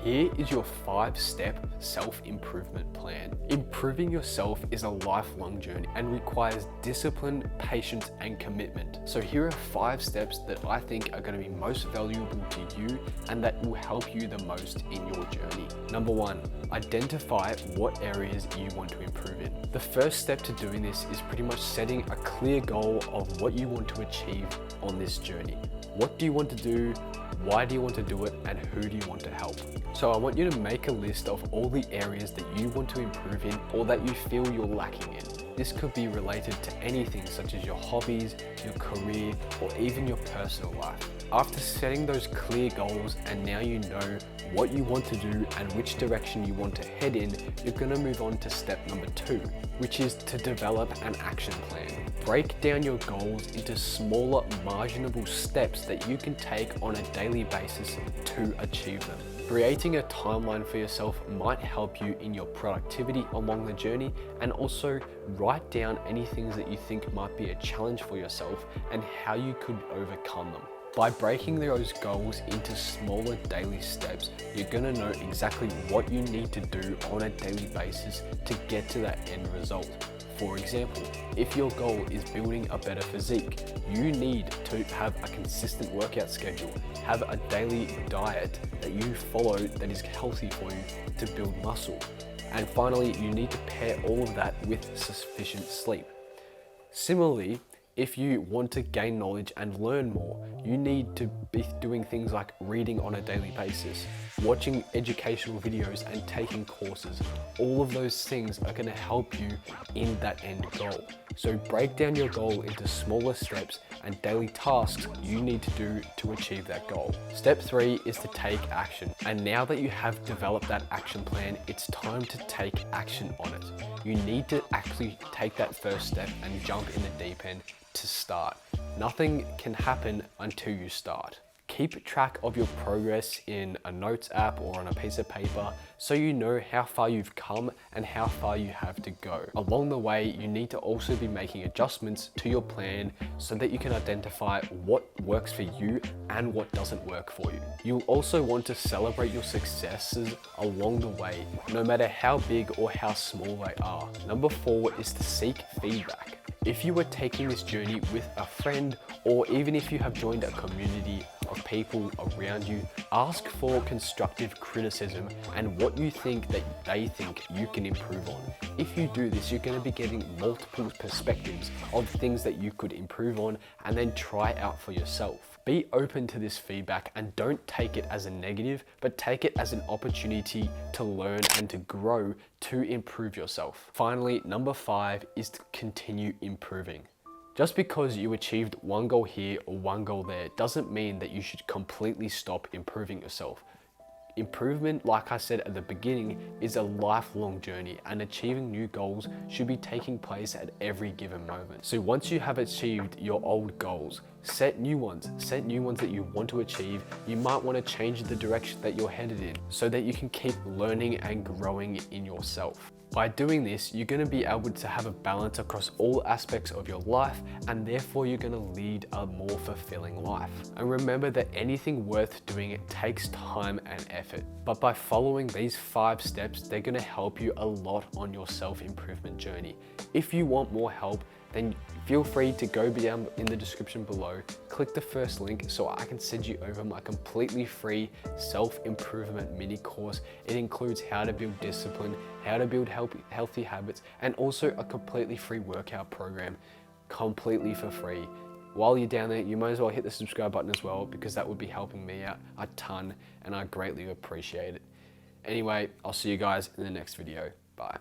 Here is your 5-step self-improvement plan. Improving yourself is a lifelong journey and requires discipline, patience, and commitment. So here are 5 steps that I think are going to be most valuable to you and that will help you the most in your journey. Number 1, identify what areas you want to improve in. The first step to doing this is pretty much setting a clear goal of what you want to achieve on this journey. What do you want to do? Why do you want to do it, and who do you want to help? So I want you to make a list of all the areas that you want to improve in or that you feel you're lacking in. This could be related to anything such as your hobbies, your career, or even your personal life. After setting those clear goals and now you know what you want to do and which direction you want to head in, you're going to move on to step number 2, which is to develop an action plan. Break down your goals into smaller, marginable steps that you can take on a daily basis to achieve them. Creating a timeline for yourself might help you in your productivity along the journey, and also write down any things that you think might be a challenge for yourself and how you could overcome them. By breaking those goals into smaller daily steps, you're going to know exactly what you need to do on a daily basis to get to that end result. For example, if your goal is building a better physique, you need to have a consistent workout schedule, have a daily diet that you follow that is healthy for you to build muscle. And finally, you need to pair all of that with sufficient sleep. Similarly, if you want to gain knowledge and learn more, you need to be doing things like reading on a daily basis, watching educational videos and taking courses. All of those things are going to help you in that end goal. So break down your goal into smaller steps and daily tasks you need to do to achieve that goal. Step 3 is to take action. And now that you have developed that action plan, it's time to take action on it. You need to actually take that first step and jump in the deep end to start. Nothing can happen until you start. Keep track of your progress in a notes app or on a piece of paper so you know how far you've come and how far you have to go. Along the way, you need to also be making adjustments to your plan so that you can identify what works for you and what doesn't work for you. You'll also want to celebrate your successes along the way, no matter how big or how small they are. Number 4 is to seek feedback. If you are taking this journey with a friend, or even if you have joined a community of people around you, ask for constructive criticism and what you think that they think you can improve on. If you do this, you're going to be getting multiple perspectives of things that you could improve on and then try out for yourself. Be open to this feedback and don't take it as a negative, but take it as an opportunity to learn and to grow to improve yourself. Finally, number 5 is to continue improving. Just because you achieved one goal here or one goal there doesn't mean that you should completely stop improving yourself. Improvement, like I said at the beginning, is a lifelong journey, and achieving new goals should be taking place at every given moment. So once you have achieved your old goals, set new ones that you want to achieve. You might want to change the direction that you're headed in so that you can keep learning and growing in yourself. By doing this, you're going to be able to have a balance across all aspects of your life, and therefore you're going to lead a more fulfilling life. And remember that anything worth doing, it takes time and effort. But by following these 5 steps, they're going to help you a lot on your self-improvement journey. If you want more help, then feel free to go down in the description below, click the first link so I can send you over my completely free self-improvement mini course. It includes how to build discipline, how to build healthy habits, and also a completely free workout program, completely for free. While you're down there, you might as well hit the subscribe button as well, because that would be helping me out a ton and I greatly appreciate it. Anyway, I'll see you guys in the next video. Bye.